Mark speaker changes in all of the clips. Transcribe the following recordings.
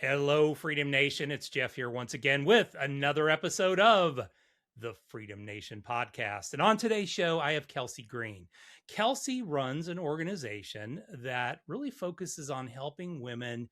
Speaker 1: Hello, Freedom Nation. It's Jeff here once again with another episode of the Freedom Nation podcast. And on today's show, I have Kelsey Green. Kelsey runs an organization that really focuses on helping women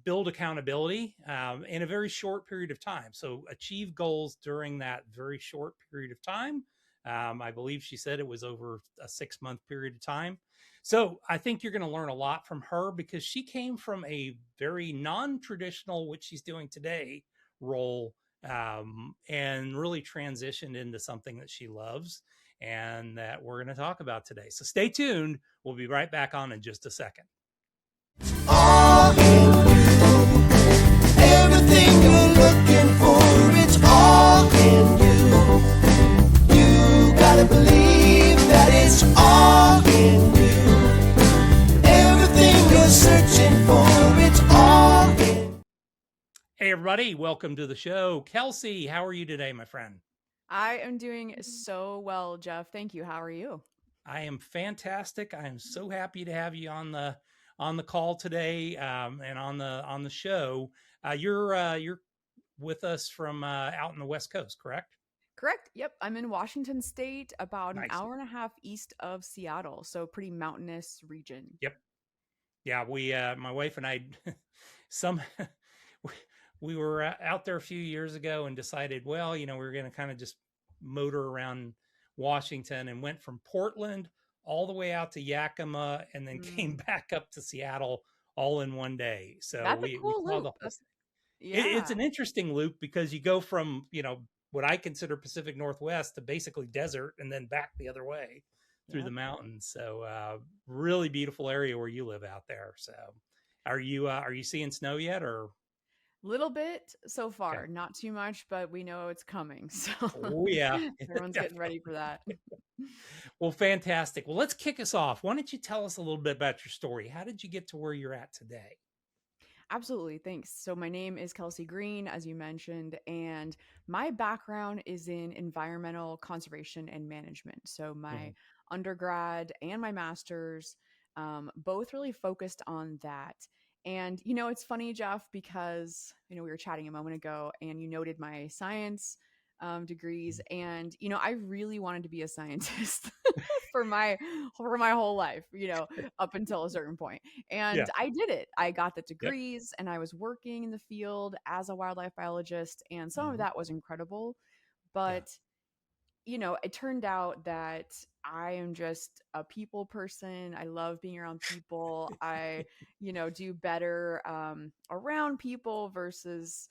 Speaker 1: build accountability in a very short period of time. So achieve goals during that very short period of time. I believe she said it was over a 6-month period of time. So I think you're going to learn a lot from her because she came from a very non-traditional, what she's doing today, role, and really transitioned into something that she loves and that we're going to talk about today. So stay tuned. We'll be right back on in just a second.
Speaker 2: All in you. Everything you're looking for, it's all in you. You gotta believe that it's all in you. Everything you're searching for, it's all in.
Speaker 1: Hey, everybody. Welcome to the show. Kelsey, how are you today, my friend?
Speaker 3: I am doing so well, Jeff. Thank you. How are you?
Speaker 1: I am fantastic. I am so happy to have you on the call today and on the show. You're with us from out in the West Coast, correct?
Speaker 3: Correct. Yep. I'm in Washington State, about an
Speaker 1: Nice.
Speaker 3: hour and a half east of Seattle. So pretty mountainous region.
Speaker 1: Yep. Yeah, we my wife and I some we were out there a few years ago and decided, well, we were going to kind of just motor around Washington and went from Portland all the way out to Yakima and then came back up to Seattle all in one day. So
Speaker 3: That's a
Speaker 1: we
Speaker 3: cool
Speaker 1: saw
Speaker 3: loop.
Speaker 1: the whole
Speaker 3: Yeah.
Speaker 1: it's an interesting loop because you go from, what I consider Pacific Northwest to basically desert and then back the other way through the
Speaker 3: Yep.
Speaker 1: mountains. So really beautiful area where you live out there. So are you seeing snow yet or?
Speaker 3: Little bit so
Speaker 1: Okay.
Speaker 3: far, not too much, but we know it's coming. So
Speaker 1: Oh yeah.
Speaker 3: everyone's getting ready for that.
Speaker 1: Well, fantastic. Well, let's kick us off. Why don't you tell us a little bit about your story? How did you get to where you're at today?
Speaker 3: Absolutely. Thanks. So, my name is Kelsey Green, as you mentioned, and my background is in environmental conservation and management. So, my
Speaker 1: Mhm.
Speaker 3: undergrad and my master's both really focused on that. And, it's funny, Jeff, because, we were chatting a moment ago and you noted my science degrees. And, I really wanted to be a scientist for my whole life, up until a certain point.
Speaker 1: Yeah.
Speaker 3: And I did it. I got the
Speaker 1: Yep.
Speaker 3: degrees and I was working in the field as a wildlife biologist. And some of
Speaker 1: Mhm.
Speaker 3: that was incredible.
Speaker 1: Yeah.
Speaker 3: But, it turned out that I am just a people person. I love being around people. I, do better around people versus,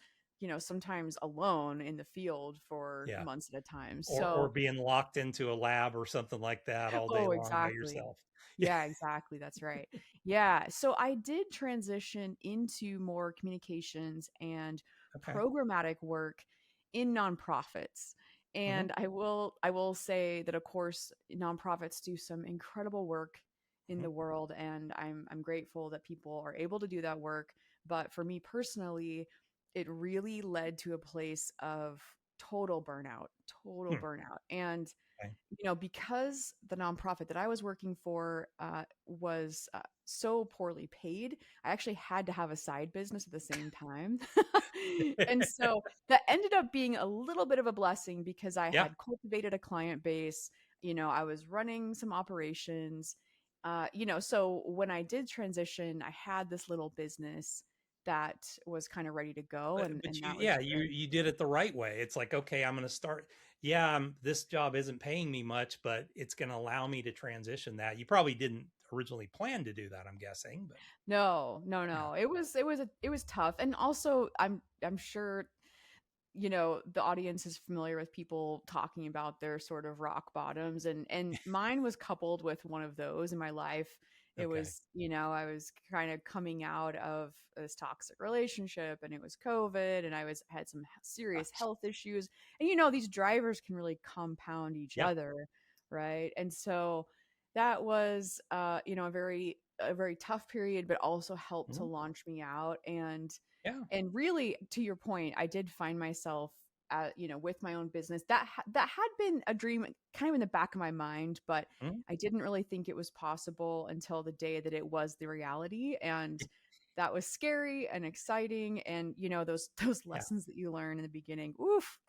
Speaker 3: sometimes alone in the field for
Speaker 1: Yeah.
Speaker 3: months at a time.
Speaker 1: Or
Speaker 3: So,
Speaker 1: being locked into a lab or something like that all day
Speaker 3: oh,
Speaker 1: long by
Speaker 3: exactly.
Speaker 1: yourself. Yeah.
Speaker 3: Yeah, exactly. That's right. Yeah. So I did transition into more communications and
Speaker 1: Okay.
Speaker 3: programmatic work in nonprofits.
Speaker 1: Mhm.
Speaker 3: And I will say that of course nonprofits do some incredible work in
Speaker 1: Mhm.
Speaker 3: the world, and I'm grateful that people are able to do that work. But for me personally, it really led to a place of total
Speaker 1: Hmm.
Speaker 3: burnout. And
Speaker 1: Okay.
Speaker 3: because the nonprofit that I was working for was so poorly paid, I actually had to have a side business at the same time. And so that ended up being a little bit of a blessing because I
Speaker 1: Yeah.
Speaker 3: had cultivated a client base. I was running some operations. So when I did transition, I had this little business that was kind of ready to go,
Speaker 1: But
Speaker 3: and
Speaker 1: you
Speaker 3: that was
Speaker 1: yeah, you
Speaker 3: good.
Speaker 1: you did it the right way. It's like, okay, I'm going to start. Yeah, this job isn't paying me much, but it's going to allow me to transition that. You probably didn't originally plan to do that, I'm guessing, but
Speaker 3: No, no,
Speaker 1: yeah.
Speaker 3: no. It was tough. And also I'm sure the audience is familiar with people talking about their sort of rock bottoms, and mine was coupled with one of those in my life. It
Speaker 1: Okay.
Speaker 3: was, I was kind of coming out of this toxic relationship, and it was COVID, and had some serious
Speaker 1: Gosh.
Speaker 3: health issues. And these drivers can really compound each
Speaker 1: Yeah.
Speaker 3: other, right? And so that was a very tough period, but also helped to
Speaker 1: Mhm.
Speaker 3: launch me out.
Speaker 1: Yeah.
Speaker 3: And really, to your point, I did find myself with my own business that had been a dream kind of in the back of my mind, but
Speaker 1: Mhm.
Speaker 3: I didn't really think it was possible until the day that it was the reality. And that was scary and exciting. And, those
Speaker 1: Yeah.
Speaker 3: lessons that you learn in the beginning, oof,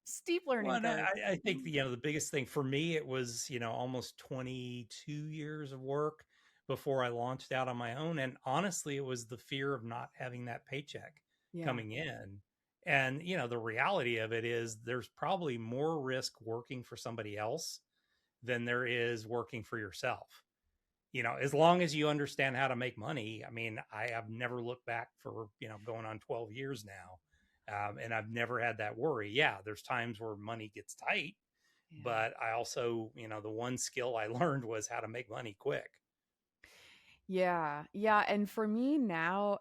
Speaker 3: steep
Speaker 1: Well,
Speaker 3: learning
Speaker 1: and
Speaker 3: curve.
Speaker 1: I think, the biggest thing for me, it was, almost 22 years of work before I launched out on my own. And honestly, it was the fear of not having that paycheck
Speaker 3: Yeah.
Speaker 1: coming in. And, the reality of it is there's probably more risk working for somebody else than there is working for yourself. As long as you understand how to make money. I mean, I have never looked back for, going on 12 years now. And I've never had that worry. Yeah, there's times where money gets tight,
Speaker 3: Yeah.
Speaker 1: but I also, the one skill I learned was how to make money quick.
Speaker 3: Yeah. Yeah. And for me now,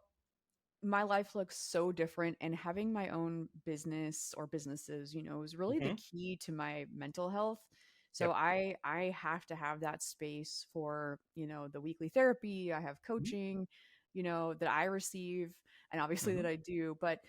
Speaker 3: my life looks so different, and having my own business or businesses, is really the
Speaker 1: Hmm.
Speaker 3: key to my mental health. So
Speaker 1: Yep.
Speaker 3: I have to have that space for, the weekly therapy. I have
Speaker 1: Hmm.
Speaker 3: coaching, that I receive, and obviously that
Speaker 1: Hmm.
Speaker 3: I do, but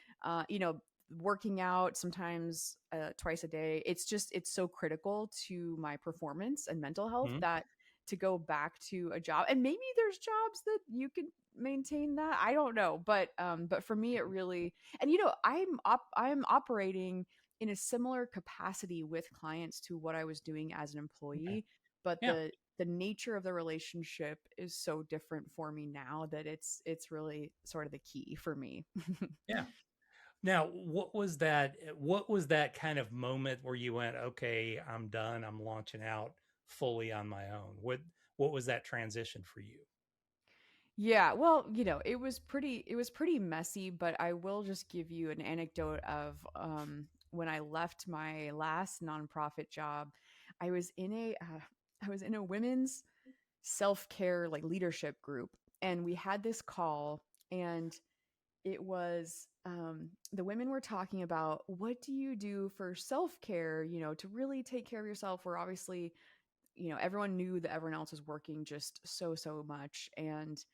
Speaker 3: working out sometimes twice a day, it's so critical to my performance and mental health
Speaker 1: Hmm.
Speaker 3: that to go back to a job, and maybe there's jobs that you can maintain that, I don't know, but for me it really, and I'm operating in a similar capacity with clients to what I was doing as an
Speaker 1: Okay.
Speaker 3: employee, but
Speaker 1: Yeah.
Speaker 3: the nature of the relationship is so different for me now that it's really sort of the key for me.
Speaker 1: Yeah. Now, what was that kind of moment where you went, okay, I'm done. I'm launching out fully on my own. What was that transition for you?
Speaker 3: Yeah, well, it was pretty messy, but I will just give you an anecdote of when I left my last nonprofit job. I was in a I was in a women's self-care like leadership group, and we had this call, and it was the women were talking about, what do you do for self-care, to really take care of yourself. We're obviously, everyone knew that everyone else was working just so much, and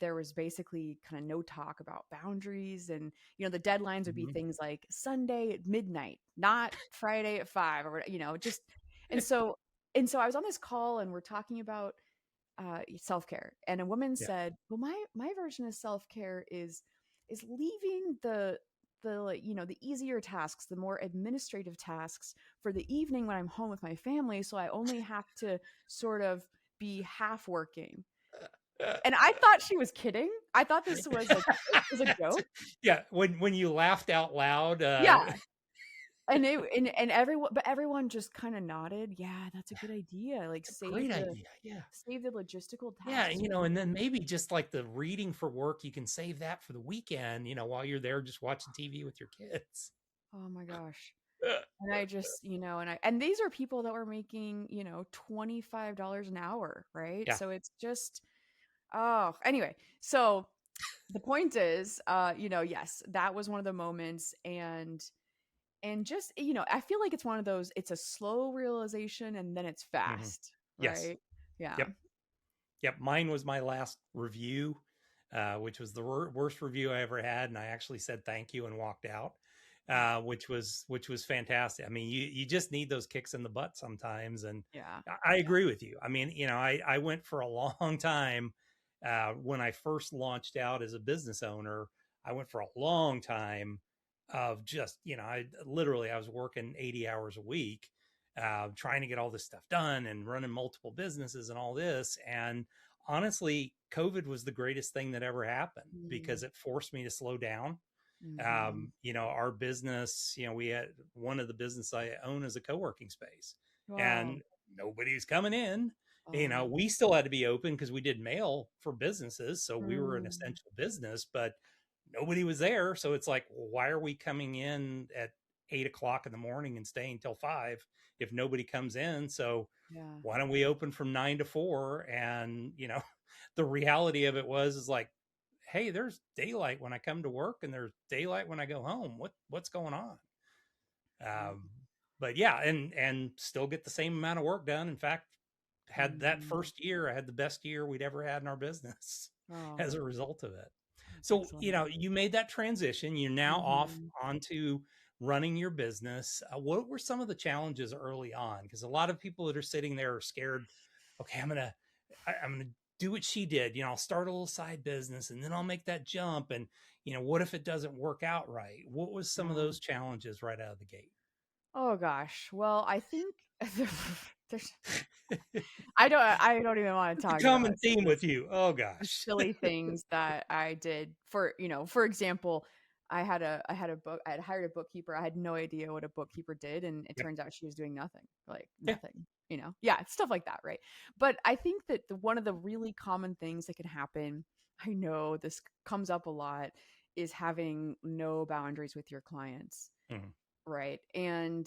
Speaker 3: there was basically kind of no talk about boundaries, and the deadlines would be
Speaker 1: Hmm.
Speaker 3: things like Sunday at midnight, not Friday at 5, or just, and so I was on this call, and we're talking about self-care, and a woman
Speaker 1: Yeah.
Speaker 3: said, well, my version of self-care is leaving the like, the easier tasks, the more administrative tasks for the evening when I'm home with my family, so I only have to sort of be half working. And I thought she was kidding. I thought this was a joke.
Speaker 1: Yeah. When you laughed out loud,
Speaker 3: Yeah. And everyone just kind of nodded. Yeah, that's a good idea. Like
Speaker 1: great idea. Yeah.
Speaker 3: save the logistical
Speaker 1: Yeah,
Speaker 3: tasks.
Speaker 1: and then maybe just like the reading for work, you can save that for the weekend, while you're there just watching TV with your kids.
Speaker 3: Oh my gosh. And I just, and these are people that were making, $25 an hour, right?
Speaker 1: Yeah.
Speaker 3: So it's just, oh, anyway. So the point is, yes, that was one of the moments, and just, I feel like it's one of those, it's a slow realization and then it's
Speaker 1: Hmm.
Speaker 3: fast,
Speaker 1: Yes.
Speaker 3: right? Yeah.
Speaker 1: Yep. Yep. Mine was my last review, which was the worst review I ever had, and I actually said thank you and walked out, which was fantastic. I mean, you just need those kicks in the butt sometimes, and
Speaker 3: Yeah.
Speaker 1: I agree with you. I mean, I went for a long time when I first launched out as a business owner. I went for a long time of just, I was working 80 hours a week, trying to get all this stuff done and running multiple businesses and all this. And honestly, COVID was the greatest thing that ever happened because it forced me to slow down.
Speaker 3: Mm-hmm.
Speaker 1: Our business, we had one of the business I own as a co-working space,
Speaker 3: Wow.
Speaker 1: and nobody's coming in.
Speaker 3: Oh.
Speaker 1: We still had to be open because we did mail for businesses. So we were an
Speaker 3: Mm.
Speaker 1: essential business, but nobody was there. So it's like, well, why are we coming in at 8 o'clock in the morning and staying till 5 if nobody comes in? So
Speaker 3: Yeah.
Speaker 1: why don't we open from 9 to 4? And, the reality of it is like, hey, there's daylight when I come to work and there's daylight when I go home. What's going on?
Speaker 3: Yeah.
Speaker 1: Um, but yeah, and still get the same amount of work done. In fact, had that
Speaker 3: Mhm.
Speaker 1: first year, I had the best year we'd ever had in our business
Speaker 3: Oh,
Speaker 1: as a result of it.
Speaker 3: that's
Speaker 1: So,
Speaker 3: excellent.
Speaker 1: you made that transition. You're now off
Speaker 3: Mhm.
Speaker 1: onto running your business. What were some of the challenges early on? Because a lot of people that are sitting there are scared. Okay, I'm gonna do what she did. I'll start a little side business and then I'll make that jump. And, what if it doesn't work out right? What was some of
Speaker 3: Yeah.
Speaker 1: those challenges right out of the gate?
Speaker 3: Oh gosh. Well, I think there's I don't even want to
Speaker 1: It's a
Speaker 3: talk
Speaker 1: common
Speaker 3: about
Speaker 1: theme with
Speaker 3: this.
Speaker 1: you. Oh
Speaker 3: The
Speaker 1: gosh.
Speaker 3: silly things that I did for example, I had a book I had hired a bookkeeper. I had no idea what a bookkeeper did, and it
Speaker 1: Yep.
Speaker 3: turns out she was doing nothing. Like
Speaker 1: Yeah.
Speaker 3: nothing. Yeah, stuff like that, right? But I think that one of the really common things that can happen, I know this comes up a lot, is having no boundaries with your clients.
Speaker 1: Mhm.
Speaker 3: Right. And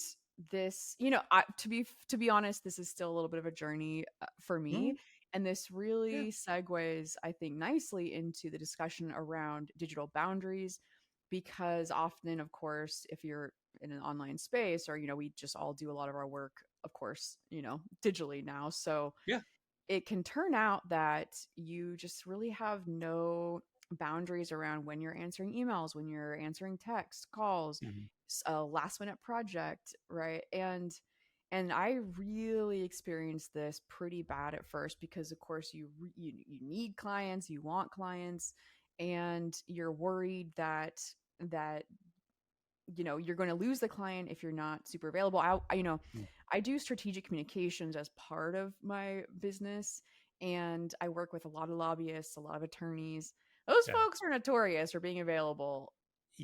Speaker 3: this, to be honest, this is still a little bit of a journey for me.
Speaker 1: Mhm.
Speaker 3: And this
Speaker 1: Yeah.
Speaker 3: really segues, I think, nicely into the discussion around digital boundaries. Because often, of course, if you're in an online space or, we just all do a lot of our work, of course, digitally now. So
Speaker 1: Yeah.
Speaker 3: it can turn out that you just really have no boundaries around when you're answering emails, when you're answering texts, calls,
Speaker 1: Mhm.
Speaker 3: a last minute project, right? And I really experienced this pretty bad at first because of course you need clients, you want clients, and you're worried that you're going to lose the client if you're not super available.
Speaker 1: Mm.
Speaker 3: I do strategic communications as part of my business, and I work with a lot of lobbyists, a lot of attorneys. Those
Speaker 1: Yeah.
Speaker 3: folks are notorious for being available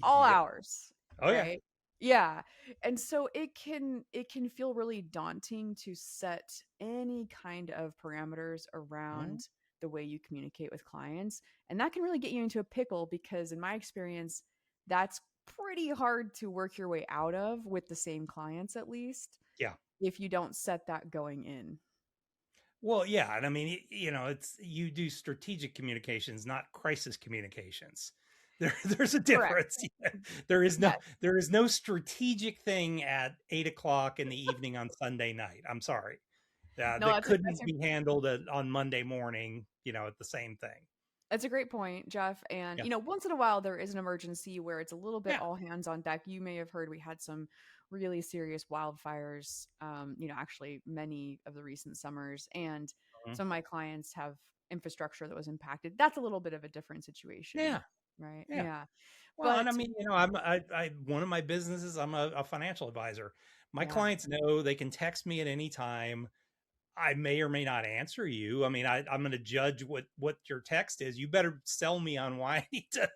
Speaker 3: all
Speaker 1: Yep.
Speaker 3: hours,
Speaker 1: Oh yeah.
Speaker 3: right? Yeah. And so it can feel really daunting to set any kind of parameters
Speaker 1: Mhm.
Speaker 3: around the way you communicate with clients, and that can really get you into a pickle because in my experience that's pretty hard to work your way out of with the same clients, at least
Speaker 1: Yeah.
Speaker 3: if you don't set that going in.
Speaker 1: Well, yeah, and I mean, it's you do strategic communications, not crisis communications. There's a
Speaker 3: Correct.
Speaker 1: difference. Yeah. There is no
Speaker 3: Yes.
Speaker 1: there is no strategic thing at 8 o'clock in the evening on Sunday night. I'm sorry,
Speaker 3: No,
Speaker 1: that
Speaker 3: that's
Speaker 1: couldn't be handled on Monday morning. At the same thing.
Speaker 3: a great point, Jeff. And
Speaker 1: Yeah,
Speaker 3: once in a while there is an emergency where it's a little bit
Speaker 1: yeah,
Speaker 3: all hands on deck. You may have heard we had some really serious wildfires, actually many of the recent summers, and
Speaker 1: mhm,
Speaker 3: some of my clients have infrastructure that was impacted. That's a little bit of a different situation,
Speaker 1: yeah,
Speaker 3: right?
Speaker 1: yeah.
Speaker 3: Yeah.
Speaker 1: Well, and I
Speaker 3: But
Speaker 1: mean, I one of my businesses, I'm a financial advisor. My
Speaker 3: yeah,
Speaker 1: clients know they can text me at any time. I may or may not answer you. I mean, I'm going to judge what your text is. You better sell me on why I need to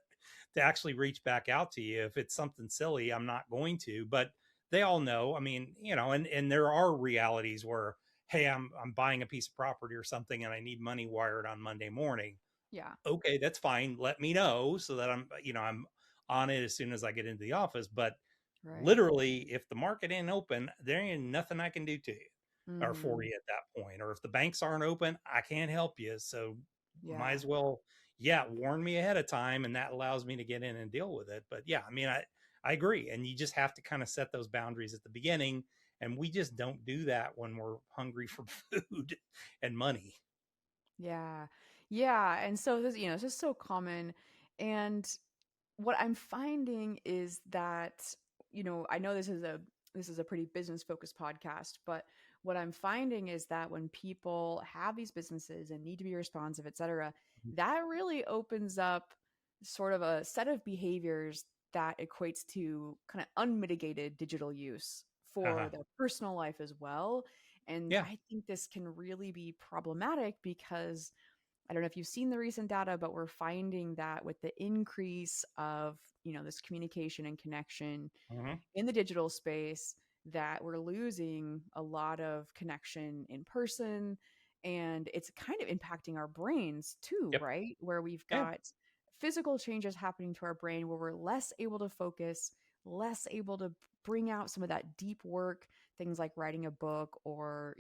Speaker 1: actually reach back out to you. If it's something silly, I'm not going to. But they all know. I mean, and there are realities where, hey, I'm buying a piece of property or something, and I need money wired on Monday morning.
Speaker 3: yeah,
Speaker 1: Okay, that's fine. Let me know so that I'm on it as soon as I get into the office. But
Speaker 3: right.
Speaker 1: literally, if the market ain't open, there ain't nothing I can do to you or for
Speaker 3: Hmm.
Speaker 1: you at that point. Or if the banks aren't open, I can't help you. So might
Speaker 3: Yeah.
Speaker 1: as well, yeah, warn me ahead of time, and that allows me to get in and deal with it. But yeah, I mean, I agree, and you just have to kind of set those boundaries at the beginning, and we just don't do that when we're hungry for food and money.
Speaker 3: Yeah. Yeah. And so this, it's just so common. And what I'm finding is that, I know this is a pretty business focused podcast, but what I'm finding is that when people have these businesses and need to be responsive, et cetera, that really opens up sort of a set of behaviors that equates to kind of unmitigated digital use for
Speaker 1: Uh-huh.
Speaker 3: their personal life as well. And
Speaker 1: Yeah.
Speaker 3: I think this can really be problematic because I don't know if you've seen the recent data, but we're finding that with the increase of, this communication and connection
Speaker 1: Hmm.
Speaker 3: in the digital space, that we're losing a lot of connection in person, and it's kind of impacting our brains too,
Speaker 1: Yep.
Speaker 3: right? Where we've
Speaker 1: Yeah.
Speaker 3: got physical changes happening to our brain where we're less able to focus, less able to bring out some of that deep work, things like writing a book or,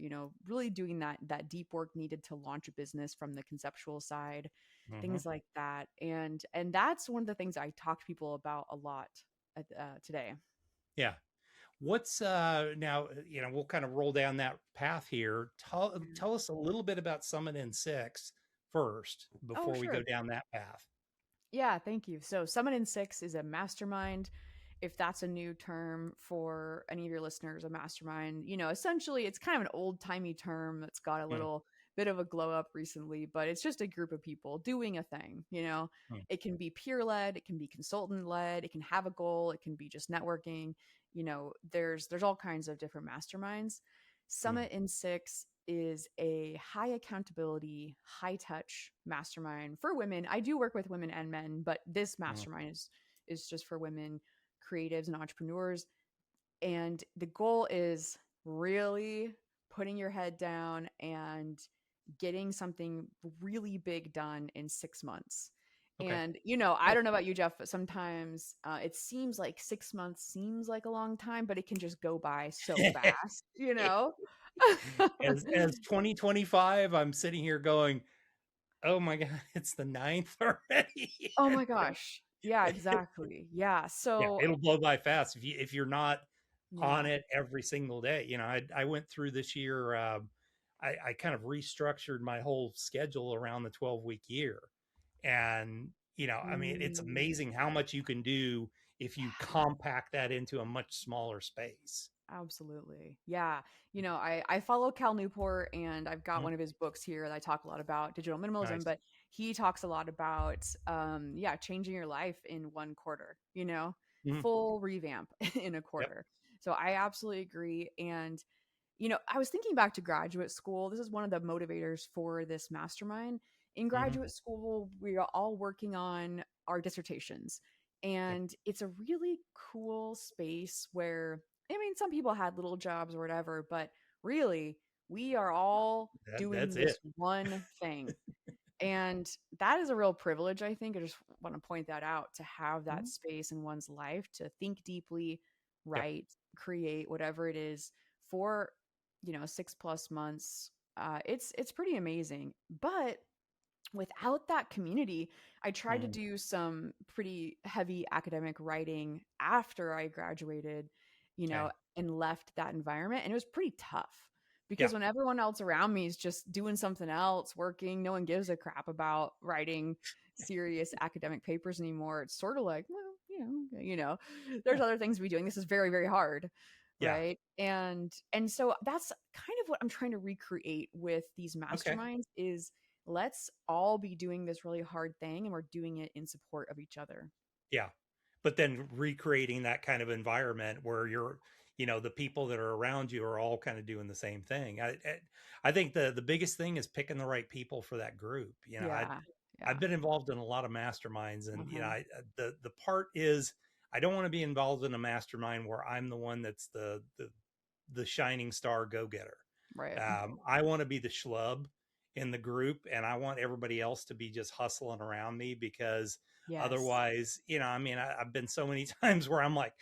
Speaker 3: really doing that deep work needed to launch a business from the conceptual side,
Speaker 1: Hmm.
Speaker 3: things like that. And that's one of the things I talk to people about a lot today.
Speaker 1: Yeah. What's now, we'll kind of roll down that path here. Tell us a little bit about Summit in Six first
Speaker 3: Oh,
Speaker 1: before we go
Speaker 3: sure.
Speaker 1: down that path.
Speaker 3: Yeah, thank you. So, Summit in Six is a mastermind. If that's a new term for any of your listeners, a mastermind, essentially it's kind of an old timey term that's got a
Speaker 1: Mm,
Speaker 3: little bit of a glow up recently, but it's just a group of people doing a thing, you know.
Speaker 1: Mm.
Speaker 3: It can be peer led, it can be consultant led, it can have a goal, it can be just networking. You know, there's all kinds of different masterminds.
Speaker 1: Mm.
Speaker 3: Summit in 6 is a high accountability, high touch mastermind for women. I do work with women and men, but this
Speaker 1: Mm.
Speaker 3: mastermind is just for women creatives and entrepreneurs. And the goal is really putting your head down and getting something really big done in 6 months.
Speaker 1: Okay.
Speaker 3: And, you know, I
Speaker 1: Well,
Speaker 3: don't know about you, Jeff, but sometimes it seems like 6 months seems like a long time, but it can just go by so fast, you know?
Speaker 1: as 2025, I'm sitting here going, oh my God, it's the ninth already.
Speaker 3: Oh my gosh. Yeah, exactly. Yeah.
Speaker 1: Yeah,
Speaker 3: So,
Speaker 1: it'll blow by fast if you're not on
Speaker 3: yeah.
Speaker 1: it every single day. You know, I went through this year. I kind of restructured my whole schedule around the 12-week year, and you know, I mean, it's
Speaker 3: Mm.
Speaker 1: amazing how much you can do if you compact that into a much smaller space.
Speaker 3: Absolutely. Yeah. You know, I follow Cal Newport and I've got
Speaker 1: Mhm.
Speaker 3: one of his books here that I talk a lot about digital minimalism,
Speaker 1: Nice.
Speaker 3: but he talks a lot about yeah, changing your life in 1 quarter, you know,
Speaker 1: Mhm.
Speaker 3: full revamp in a
Speaker 1: Yep.
Speaker 3: quarter. So I absolutely agree. And you know, I was thinking back to graduate school. This is one of the motivators for this mastermind. In
Speaker 1: Mhm.
Speaker 3: graduate school, we are all working on our dissertations.
Speaker 1: Yep.
Speaker 3: And it's a really cool space where, I mean, some people had little jobs or whatever, but really, we are all doing
Speaker 1: That's
Speaker 3: this
Speaker 1: it.
Speaker 3: one thing. And that is a real privilege, I think. I just want to point that out to have that
Speaker 1: Mhm.
Speaker 3: space in one's life to think deeply,
Speaker 1: Yep.
Speaker 3: write, create whatever it is for, you know, 6 plus months. It's pretty amazing. But without that community, I tried to
Speaker 1: Mhm.
Speaker 3: do some pretty heavy academic writing after I graduated, you know,
Speaker 1: Okay.
Speaker 3: and left that environment. And it was pretty tough
Speaker 1: Yeah.
Speaker 3: because when everyone else around me is just doing something else, working, no one gives a crap about writing serious academic papers anymore. It's sort of like, well, you know, there's
Speaker 1: Yeah.
Speaker 3: other things to be doing. This is very, very hard.
Speaker 1: Yeah.
Speaker 3: Right. And so that's kind of what I'm trying to recreate with these
Speaker 1: Okay.
Speaker 3: masterminds is let's all be doing this really hard thing and we're doing it in support of each other.
Speaker 1: Yeah. But then recreating that kind of environment where you're, you know, the people that are around you are all kind of doing the same thing. I think the biggest thing is picking the right people for that group. You know,
Speaker 3: Yeah.
Speaker 1: I've
Speaker 3: Yeah.
Speaker 1: been involved in a lot of masterminds, and you know,
Speaker 3: Uh-huh.
Speaker 1: the part is I don't want to be involved in a mastermind where I'm the one that's the shining star go getter.
Speaker 3: Right.
Speaker 1: I want to be the schlub in the group, and I want everybody else to be just hustling around me because
Speaker 3: Yes.
Speaker 1: otherwise, you know, I mean, I've been so many times where I'm like,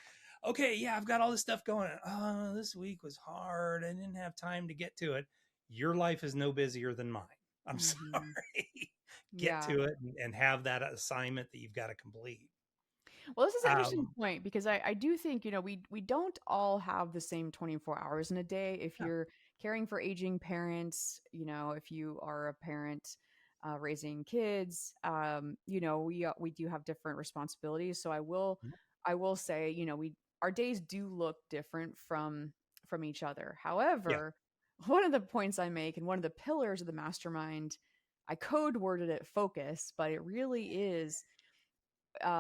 Speaker 1: okay, yeah, I've got all this stuff going. Oh, this week was hard. I didn't have time to get to it. Your life is no busier than mine. I'm
Speaker 3: Hmm.
Speaker 1: sorry. Get
Speaker 3: Yeah.
Speaker 1: to it and have that assignment that you've got to complete.
Speaker 3: Well, this is an interesting
Speaker 1: Um,
Speaker 3: point because I do think, you know, we don't all have the same 24 hours in a day. If
Speaker 1: yeah.
Speaker 3: you're caring for aging parents, you know, if you are a parent raising kids, you know, we do have different responsibilities. So I will say, you know, we our days do look different from each other.
Speaker 1: Yeah.
Speaker 3: However, one of the points I make and one of the pillars of the mastermind, I code worded it focus, but it really is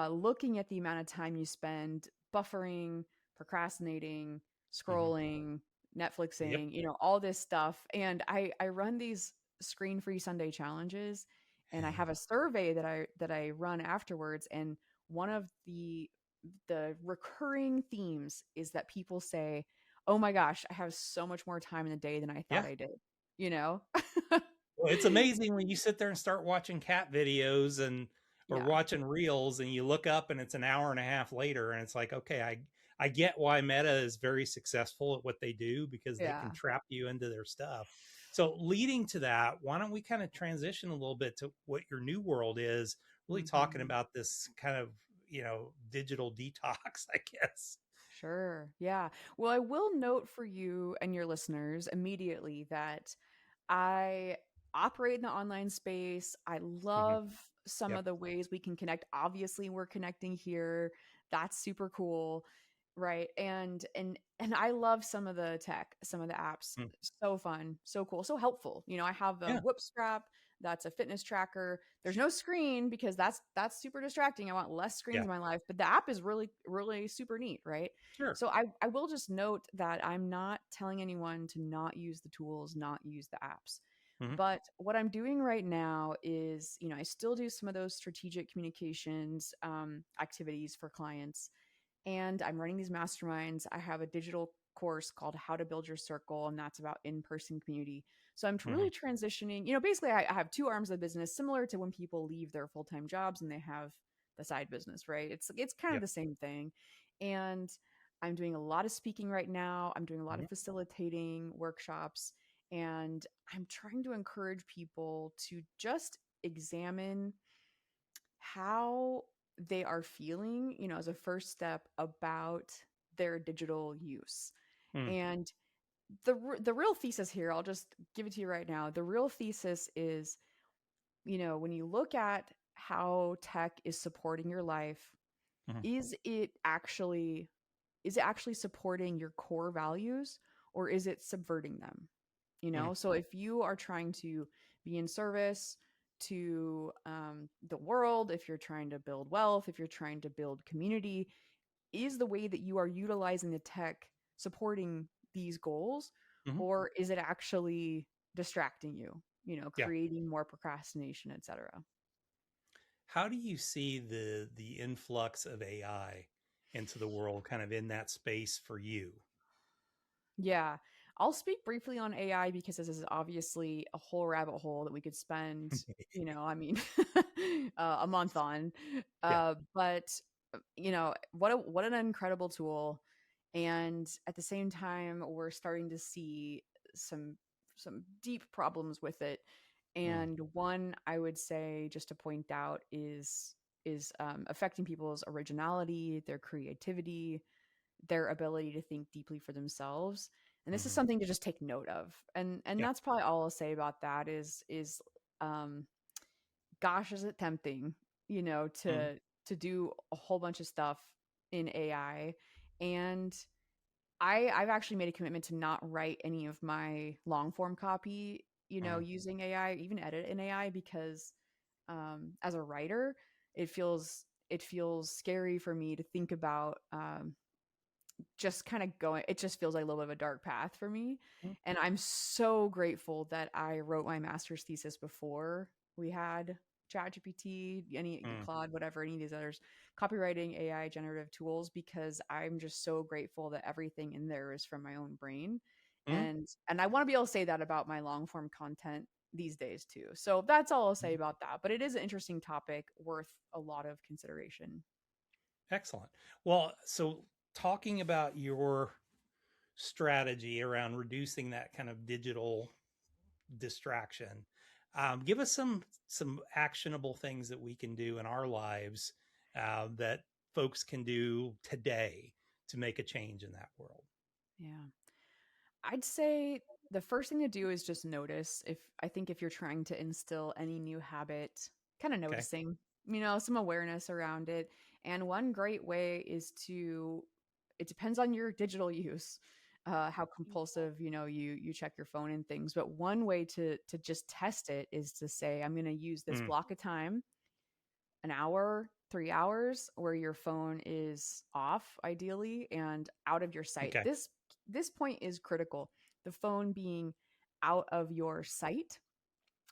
Speaker 3: looking at the amount of time you spend buffering, procrastinating,
Speaker 1: Mhm.
Speaker 3: scrolling,
Speaker 1: Yep.
Speaker 3: Netflixing, you know, all this stuff. And I run these screen free Sunday challenges and I have a survey that I run afterwards. And one of the recurring themes is that people say, "Oh my gosh, I have so much more time in the day than I thought
Speaker 1: Yeah.
Speaker 3: I did." You know?
Speaker 1: Well, it's amazing when you sit there and start watching cat videos and or
Speaker 3: Yeah.
Speaker 1: watching reels and you look up and it's an hour and a half later and it's like, okay, I get why Meta is very successful at what they do because they can
Speaker 3: Yeah.
Speaker 1: trap you into their stuff. So leading to that, why don't we kind of transition a little bit to what your new world is, really talking
Speaker 3: Mhm.
Speaker 1: about this kind of, you know, digital detox, I guess.
Speaker 3: Sure. Yeah. Well, I will note for you and your listeners immediately that I operate in the online space. I
Speaker 1: Mhm.
Speaker 3: love some
Speaker 1: Yep.
Speaker 3: of the ways we can connect. Obviously, we're connecting here. That's super cool. Right. And I love some of the tech, some of the apps.
Speaker 1: Mm.
Speaker 3: So fun, so cool, so helpful. I have the
Speaker 1: Yeah.
Speaker 3: Whoop strap, that's a fitness tracker. There's no screen because that's super distracting. I want less screens
Speaker 1: Yeah.
Speaker 3: in my life, but the app is really really super neat, right?
Speaker 1: Sure.
Speaker 3: So I will just note that I'm not telling anyone to not use the tools, not use the apps.
Speaker 1: Hmm.
Speaker 3: But what I'm doing right now is, I still do some of those strategic communications activities for clients, and I'm running these masterminds. I have a digital course called How to Build Your Circle, and that's about in-person community. So I'm
Speaker 1: Hmm.
Speaker 3: really transitioning. Basically, I have two arms of the business, similar to when people leave their full-time jobs and they have the side business, right? It's kind of
Speaker 1: Yep.
Speaker 3: the same thing. And I'm doing a lot of speaking right now. I'm doing a lot
Speaker 1: Hmm.
Speaker 3: of facilitating workshops, and I'm trying to encourage people to just examine how they are feeling, as a first step about their digital use.
Speaker 1: Mm.
Speaker 3: And the real thesis here, I'll just give it to you right now. The real thesis is, when you look at how tech is supporting your life,
Speaker 1: Mhm.
Speaker 3: is it actually supporting your core values, or is it subverting them?
Speaker 1: Mm.
Speaker 3: So if you are trying to be in service to the world, if you're trying to build wealth, if you're trying to build community, is the way that you are utilizing the tech supporting these goals,
Speaker 1: Mhm.
Speaker 3: or is it actually distracting you,
Speaker 1: Yeah.
Speaker 3: creating more procrastination, etc.?
Speaker 1: How do you see the influx of AI into the world, kind of in that space for you?
Speaker 3: Yeah. I'll speak briefly on AI because this is obviously a whole rabbit hole that we could spend, I mean, a month on.
Speaker 1: Yeah.
Speaker 3: But what an incredible tool. And at the same time, we're starting to see some deep problems with it.
Speaker 1: Mm.
Speaker 3: And one I would say, just to point out, is affecting people's originality, their creativity, their ability to think deeply for themselves. And this is
Speaker 1: Mhm.
Speaker 3: something to just take note of. And
Speaker 1: Yeah.
Speaker 3: that's probably all I'll say about that is um gosh, is it tempting,
Speaker 1: Mm.
Speaker 3: to do a whole bunch of stuff in AI. And I've actually made a commitment to not write any of my long form copy,
Speaker 1: Mm.
Speaker 3: using AI, even edit in AI, because as a writer, it feels scary for me to think about just kind of going. It just feels like a little bit of a dark path for me.
Speaker 1: Mm.
Speaker 3: And I'm so grateful that I wrote my master's thesis before we had ChatGPT, any
Speaker 1: Mm.
Speaker 3: Claude, whatever, any of these others, copywriting, AI, generative tools, because I'm just so grateful that everything in there is from my own brain.
Speaker 1: Mm.
Speaker 3: And I want to be able to say that about my long form content these days too. So that's all I'll say about that. But it is an interesting topic worth a lot of consideration.
Speaker 1: Excellent. Well, so talking about your strategy around reducing that kind of digital distraction, give us some actionable things that we can do in our lives, that folks can do today to make a change in that world.
Speaker 3: Yeah. I'd say the first thing to do is just notice. If you're trying to instill any new habit, kind of
Speaker 1: Okay.
Speaker 3: noticing, some awareness around it. And one great way is it depends on your digital use, how compulsive, you check your phone and things. But one way to just test it is to say, I'm going to use this
Speaker 1: Mm.
Speaker 3: block of time, an hour, 3 hours, where your phone is off, ideally, and out of your sight.
Speaker 1: Okay.
Speaker 3: This point is critical. The phone being out of your sight,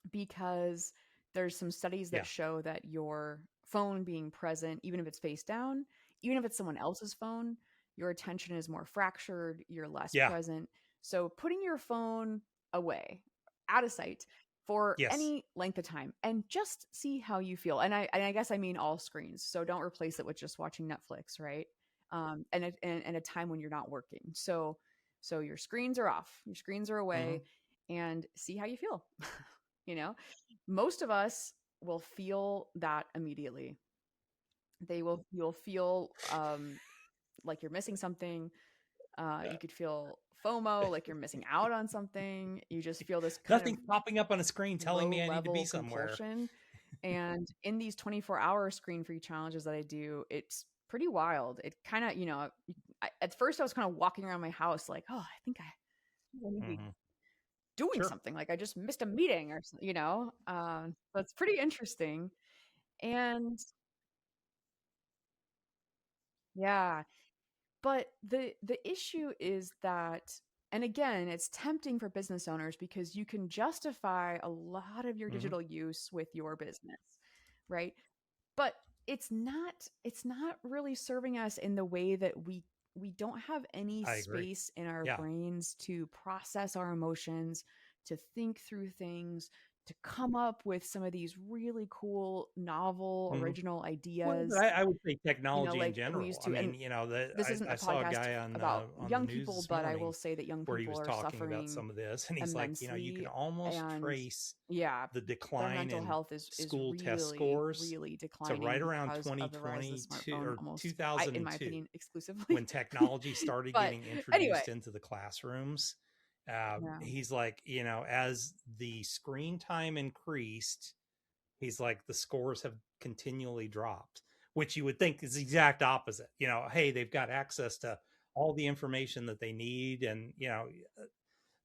Speaker 3: because there's some studies that
Speaker 1: Yeah.
Speaker 3: show that your phone being present, even if it's face down, even if it's someone else's phone, your attention is more fractured, you're less
Speaker 1: Yeah.
Speaker 3: present. So putting your phone away, out of sight, for
Speaker 1: Yes.
Speaker 3: any length of time, and just see how you feel. And I guess I mean all screens. So don't replace it with just watching Netflix, right? And a time when you're not working. So your screens are off, your screens are
Speaker 1: Hmm.
Speaker 3: away, and see how you feel. you know Most of us will feel that immediately. You'll feel like you're missing something. You could feel FOMO, like you're missing out on something. You just feel this kind of
Speaker 1: Nothing's popping up on a screen telling
Speaker 3: low
Speaker 1: me I need to be
Speaker 3: level
Speaker 1: somewhere.
Speaker 3: compulsion. And in these 24-hour screen free challenges that I do, it's pretty wild. It kind of, at first I was kind of walking around my house like, oh, I think I need to be
Speaker 1: Hmm.
Speaker 3: doing
Speaker 1: Sure.
Speaker 3: something. Like I just missed a meeting or something, you know? So it's pretty interesting. And yeah, but the issue is that, and again, it's tempting for business owners because you can justify a lot of your
Speaker 1: Hmm.
Speaker 3: digital use with your business, right? But it's not really serving us in the way that we don't have any
Speaker 1: I agree.
Speaker 3: space in our
Speaker 1: Yeah.
Speaker 3: brains to process our emotions, to think through things, to come up with some of these really cool novel
Speaker 1: Hmm.
Speaker 3: original
Speaker 1: Well, but
Speaker 3: ideas,
Speaker 1: I would say
Speaker 3: you know,
Speaker 1: technology in
Speaker 3: like we
Speaker 1: general.
Speaker 3: used
Speaker 1: I
Speaker 3: to.
Speaker 1: mean,
Speaker 3: And
Speaker 1: you know,
Speaker 3: this isn't
Speaker 1: I
Speaker 3: a
Speaker 1: saw a
Speaker 3: podcast
Speaker 1: guy
Speaker 3: about
Speaker 1: on the
Speaker 3: young
Speaker 1: news
Speaker 3: people,
Speaker 1: this
Speaker 3: but I will
Speaker 1: morning
Speaker 3: say that young
Speaker 1: where he
Speaker 3: people
Speaker 1: was
Speaker 3: are
Speaker 1: talking about
Speaker 3: suffering
Speaker 1: some of this, and he's like, you know, you can
Speaker 3: immensely.
Speaker 1: almost
Speaker 3: And
Speaker 1: trace
Speaker 3: yeah,
Speaker 1: the
Speaker 3: their
Speaker 1: decline
Speaker 3: mental
Speaker 1: in
Speaker 3: health is
Speaker 1: school test
Speaker 3: really,
Speaker 1: scores
Speaker 3: really
Speaker 1: to
Speaker 3: declining
Speaker 1: right around
Speaker 3: because of the rise of the
Speaker 1: 2022
Speaker 3: smartphone,
Speaker 1: or
Speaker 3: almost, in my
Speaker 1: 2002
Speaker 3: opinion, exclusively.
Speaker 1: when technology started
Speaker 3: But
Speaker 1: getting
Speaker 3: anyway,
Speaker 1: introduced into the classrooms.
Speaker 3: yeah,
Speaker 1: He's like, you know, as the screen time increased, he's like, the scores have continually dropped, which you would think is the exact opposite. You know, hey, they've got access to all the information that they need. And, you know,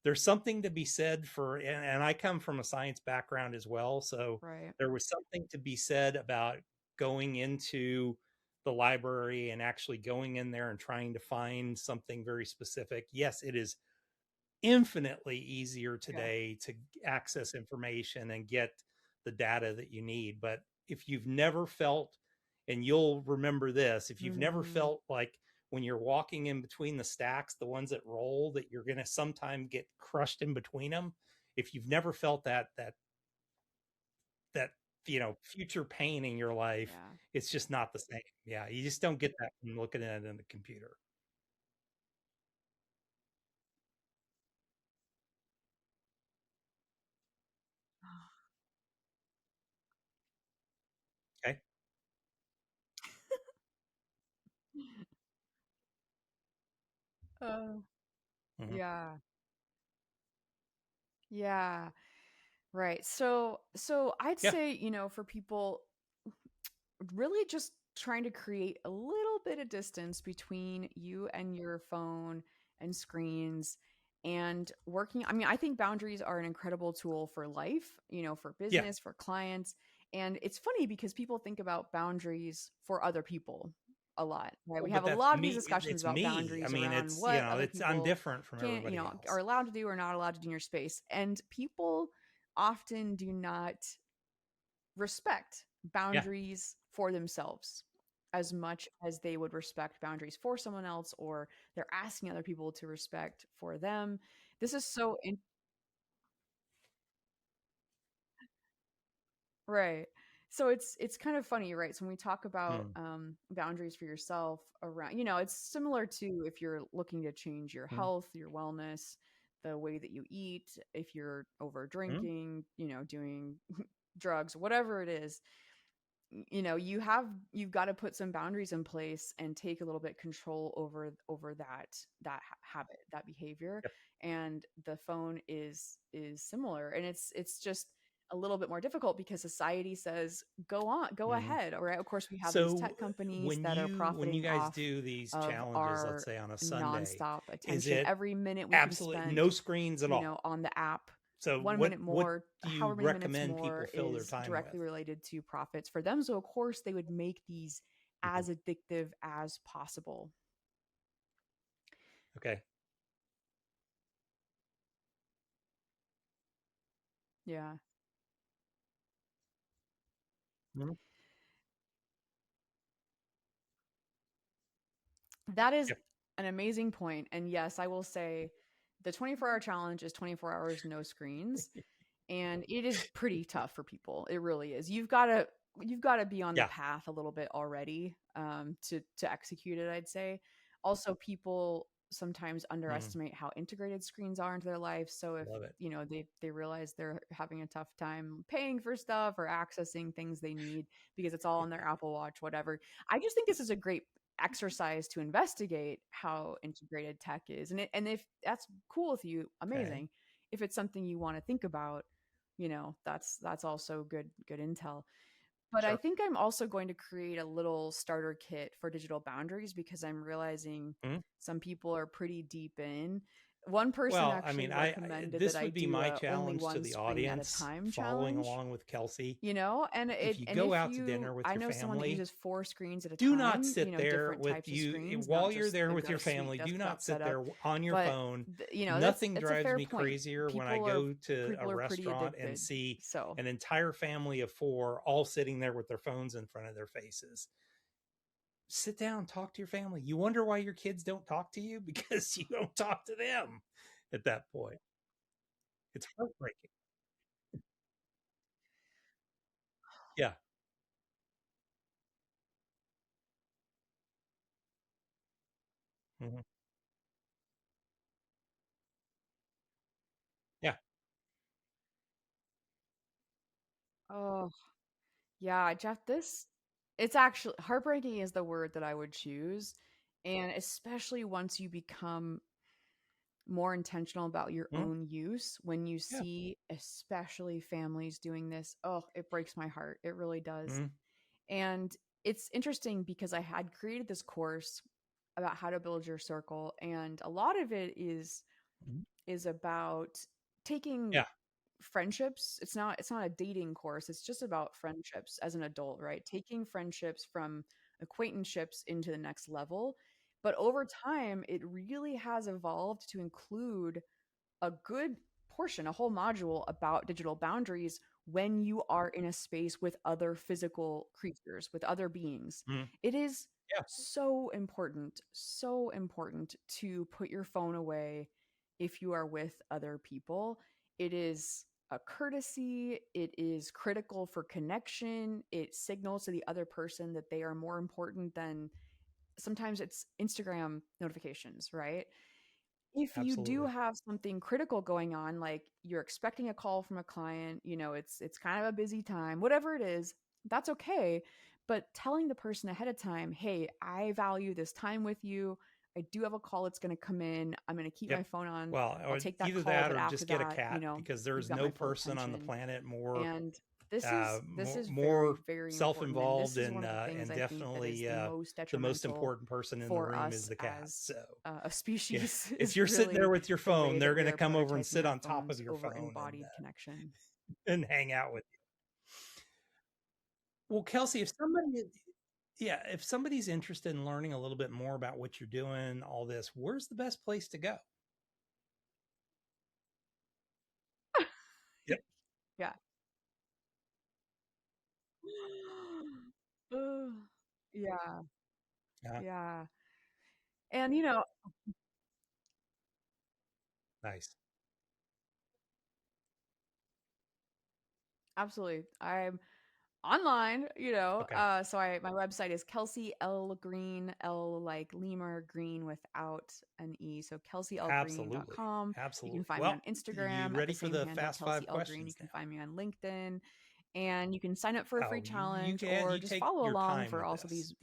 Speaker 1: there's something to be said for, and I come from a science background as well. So
Speaker 3: right.
Speaker 1: there was something to be said about going into the library and actually going in there and trying to find something very specific. Yes, it is infinitely easier
Speaker 3: Yeah.
Speaker 1: today to access information and get the data that you need. But if you've never felt, and you'll remember this, if you've never
Speaker 3: Hmm.
Speaker 1: felt like when you're walking in between the stacks, the ones that roll, that you're going to sometime get crushed in between them, if you've never felt that, you know, future pain in your life,
Speaker 3: Yeah.
Speaker 1: it's just not the same. Yeah, you just don't get that from looking at it in the computer. Okay.
Speaker 3: Oh,
Speaker 1: Hmm.
Speaker 3: yeah. Yeah. Right. So I'd
Speaker 1: Yeah.
Speaker 3: say, for people, really just trying to create a little bit of distance between you and your phone and screens, and working. I mean, I think boundaries are an incredible tool for life, for
Speaker 1: Yeah.
Speaker 3: business, for clients. And it's funny because people think about boundaries for other people a lot, right?
Speaker 1: Well,
Speaker 3: We have
Speaker 1: but
Speaker 3: a
Speaker 1: that's
Speaker 3: lot of these
Speaker 1: me.
Speaker 3: discussions
Speaker 1: It's
Speaker 3: about
Speaker 1: me. I
Speaker 3: boundaries
Speaker 1: mean,
Speaker 3: around
Speaker 1: it's, you
Speaker 3: what
Speaker 1: know,
Speaker 3: other
Speaker 1: it's, I'm
Speaker 3: people
Speaker 1: different from
Speaker 3: can,
Speaker 1: everybody else.
Speaker 3: are allowed to do or not allowed to do in your space. And people often do not respect
Speaker 1: Yeah.
Speaker 3: boundaries for themselves as much as they would respect boundaries for someone else, or they're asking other people to respect for them. This is so right. So it's kind of funny, right? So when we talk about
Speaker 1: Mm,
Speaker 3: boundaries for yourself around, it's similar to if you're looking to change your
Speaker 1: mm,
Speaker 3: health, your wellness, the way that you eat, if you're over
Speaker 1: mm.
Speaker 3: drinking, doing drugs, whatever it is, you've got to put some boundaries in place and take a little bit control over habit, that behavior.
Speaker 1: Yep.
Speaker 3: And the phone is similar, and it's just a little bit more difficult because society says go on, go
Speaker 1: Mhm.
Speaker 3: ahead. All right, of course we have these
Speaker 1: So
Speaker 3: tech companies
Speaker 1: when
Speaker 3: that are
Speaker 1: you
Speaker 3: profiting
Speaker 1: guys
Speaker 3: off
Speaker 1: do these
Speaker 3: of
Speaker 1: challenges, let's
Speaker 3: our
Speaker 1: say on a Sunday,
Speaker 3: nonstop
Speaker 1: is
Speaker 3: attention,
Speaker 1: it
Speaker 3: every minute we can
Speaker 1: absolutely no
Speaker 3: spend,
Speaker 1: screens at all?
Speaker 3: on the app.
Speaker 1: So
Speaker 3: 1 minute
Speaker 1: what
Speaker 3: more,
Speaker 1: do you
Speaker 3: however many minutes
Speaker 1: recommend people
Speaker 3: more,
Speaker 1: fill their
Speaker 3: is
Speaker 1: time with?
Speaker 3: directly related to profits for them. So of course they would make these
Speaker 1: Mhm.
Speaker 3: as addictive as possible.
Speaker 1: Okay.
Speaker 3: Yeah.
Speaker 1: Mhm.
Speaker 3: That is
Speaker 1: Yep.
Speaker 3: an amazing point. And yes, I will say the 24-hour challenge is 24 hours no screens, and it is pretty tough for people. It really is. You've got to be on the
Speaker 1: Yeah.
Speaker 3: path a little bit already, to execute it, I'd say. Also, people sometimes
Speaker 1: Mm,
Speaker 3: underestimate how integrated screens are into their life. So if
Speaker 1: love it.
Speaker 3: they realize they're having a tough time paying for stuff or accessing things they need because it's all on their Apple Watch, whatever. I just think this is a great exercise to investigate how integrated tech is. And if that's cool with you,
Speaker 1: Okay.
Speaker 3: amazing. If it's something you want to think about, that's also good intel. But I
Speaker 1: Sure.
Speaker 3: think I'm also going to create a little starter kit for digital boundaries because I'm realizing
Speaker 1: Mhm.
Speaker 3: some people are pretty deep in. One person
Speaker 1: Well, I
Speaker 3: actually
Speaker 1: mean,
Speaker 3: recommended that
Speaker 1: this
Speaker 3: I
Speaker 1: would be
Speaker 3: do
Speaker 1: my
Speaker 3: a only
Speaker 1: challenge to
Speaker 3: one
Speaker 1: the
Speaker 3: screen at a
Speaker 1: audience
Speaker 3: time
Speaker 1: following
Speaker 3: challenge,
Speaker 1: along with Kelsey.
Speaker 3: and
Speaker 1: If you
Speaker 3: and
Speaker 1: go
Speaker 3: if
Speaker 1: out to dinner
Speaker 3: you,
Speaker 1: with
Speaker 3: I
Speaker 1: your
Speaker 3: know someone that
Speaker 1: family,
Speaker 3: uses 4 screens at a
Speaker 1: do not
Speaker 3: time,
Speaker 1: sit there
Speaker 3: different
Speaker 1: with
Speaker 3: types of
Speaker 1: you
Speaker 3: screens, not
Speaker 1: while you're
Speaker 3: just
Speaker 1: there
Speaker 3: they've
Speaker 1: with
Speaker 3: got
Speaker 1: your
Speaker 3: a sweet
Speaker 1: family. Do
Speaker 3: desktop
Speaker 1: not sit
Speaker 3: setup.
Speaker 1: there on your
Speaker 3: But
Speaker 1: phone.
Speaker 3: that's
Speaker 1: Nothing
Speaker 3: it's a
Speaker 1: drives
Speaker 3: fair
Speaker 1: me
Speaker 3: point.
Speaker 1: crazier when I go to a
Speaker 3: People are pretty
Speaker 1: restaurant and
Speaker 3: addicted.
Speaker 1: see
Speaker 3: So
Speaker 1: an entire family of 4 all sitting there with their phones in front of their faces. Sit down, talk to your family. You wonder why your kids don't talk to you because you don't talk to them at that point. It's heartbreaking. Yeah. Mhm. Yeah.
Speaker 3: oh yeah, Jeff, this it's actually heartbreaking is the word that I would choose. And especially once you become more intentional about your
Speaker 1: Mhm.
Speaker 3: own use, when you
Speaker 1: Yeah.
Speaker 3: see especially families doing this, it breaks my heart. It really does.
Speaker 1: Mhm.
Speaker 3: And it's interesting because I had created this course about how to build your circle, and a lot of it
Speaker 1: Mhm.
Speaker 3: is about taking
Speaker 1: Yeah.
Speaker 3: friendships. It's not a dating course. It's just about friendships as an adult, right? Taking friendships from acquaintanceships into the next level. But over time, it really has evolved to include a good portion, a whole module about digital boundaries when you are in a space with other physical creatures, with other beings.
Speaker 1: Mhm.
Speaker 3: It is
Speaker 1: Yeah.
Speaker 3: so important to put your phone away if you are with other people. It is a courtesy, it is critical for connection, it signals to the other person that they are more important than sometimes it's Instagram notifications, right? If you do
Speaker 1: Absolutely.
Speaker 3: have something critical going on, like you're expecting a call from a client, it's kind of a busy time, whatever it is, that's okay. But telling the person ahead of time, hey, I value this time with you. I do have a call that's going to come in. I'm going to keep my
Speaker 1: Yep.
Speaker 3: phone on.
Speaker 1: Well,
Speaker 3: I'll
Speaker 1: or
Speaker 3: take that
Speaker 1: either
Speaker 3: call,
Speaker 1: that
Speaker 3: but
Speaker 1: or
Speaker 3: after
Speaker 1: just get a
Speaker 3: that,
Speaker 1: cat because
Speaker 3: you've
Speaker 1: there's
Speaker 3: got
Speaker 1: no
Speaker 3: my full
Speaker 1: person on the
Speaker 3: attention.
Speaker 1: planet more
Speaker 3: And this is very,
Speaker 1: more
Speaker 3: very important. And this
Speaker 1: self-involved
Speaker 3: is one of the things
Speaker 1: and
Speaker 3: I think that is
Speaker 1: definitely
Speaker 3: the most
Speaker 1: the most
Speaker 3: detrimental
Speaker 1: important person in the
Speaker 3: for
Speaker 1: room is
Speaker 3: us
Speaker 1: the cat.
Speaker 3: as
Speaker 1: So
Speaker 3: a
Speaker 1: yeah,
Speaker 3: species
Speaker 1: if
Speaker 3: is
Speaker 1: you're sitting there
Speaker 3: really
Speaker 1: with your
Speaker 3: the
Speaker 1: phone,
Speaker 3: way
Speaker 1: they're
Speaker 3: that
Speaker 1: going
Speaker 3: we
Speaker 1: to
Speaker 3: are
Speaker 1: come over and
Speaker 3: prioritizing
Speaker 1: sit
Speaker 3: our
Speaker 1: on top of
Speaker 3: phones
Speaker 1: your
Speaker 3: over
Speaker 1: phone
Speaker 3: embodied connection.
Speaker 1: and hang out with you. Well, Kelsey, if somebody's interested in learning a little bit more about what you're doing, all this, where's the best place to go? Yep.
Speaker 3: Yeah. Ugh. Yeah,
Speaker 1: Yeah.
Speaker 3: yeah. And,
Speaker 1: Nice.
Speaker 3: absolutely. I'm online,
Speaker 1: Okay.
Speaker 3: so my website is Kelsey L Green, L like Lemur, Green without an E. So
Speaker 1: Absolutely.
Speaker 3: kelseylgreen.com. You can
Speaker 1: Absolutely.
Speaker 3: find me
Speaker 1: Well,
Speaker 3: on
Speaker 1: you
Speaker 3: Instagram at the
Speaker 1: ready for
Speaker 3: same
Speaker 1: the
Speaker 3: handle,
Speaker 1: fast
Speaker 3: Kelsey
Speaker 1: five
Speaker 3: L Green. You
Speaker 1: questions
Speaker 3: can
Speaker 1: now?
Speaker 3: find me on LinkedIn, and you can sign up for a free
Speaker 1: Oh,
Speaker 3: challenge or
Speaker 1: you
Speaker 3: just
Speaker 1: take
Speaker 3: follow
Speaker 1: your
Speaker 3: along
Speaker 1: time
Speaker 3: for
Speaker 1: with
Speaker 3: also
Speaker 1: this.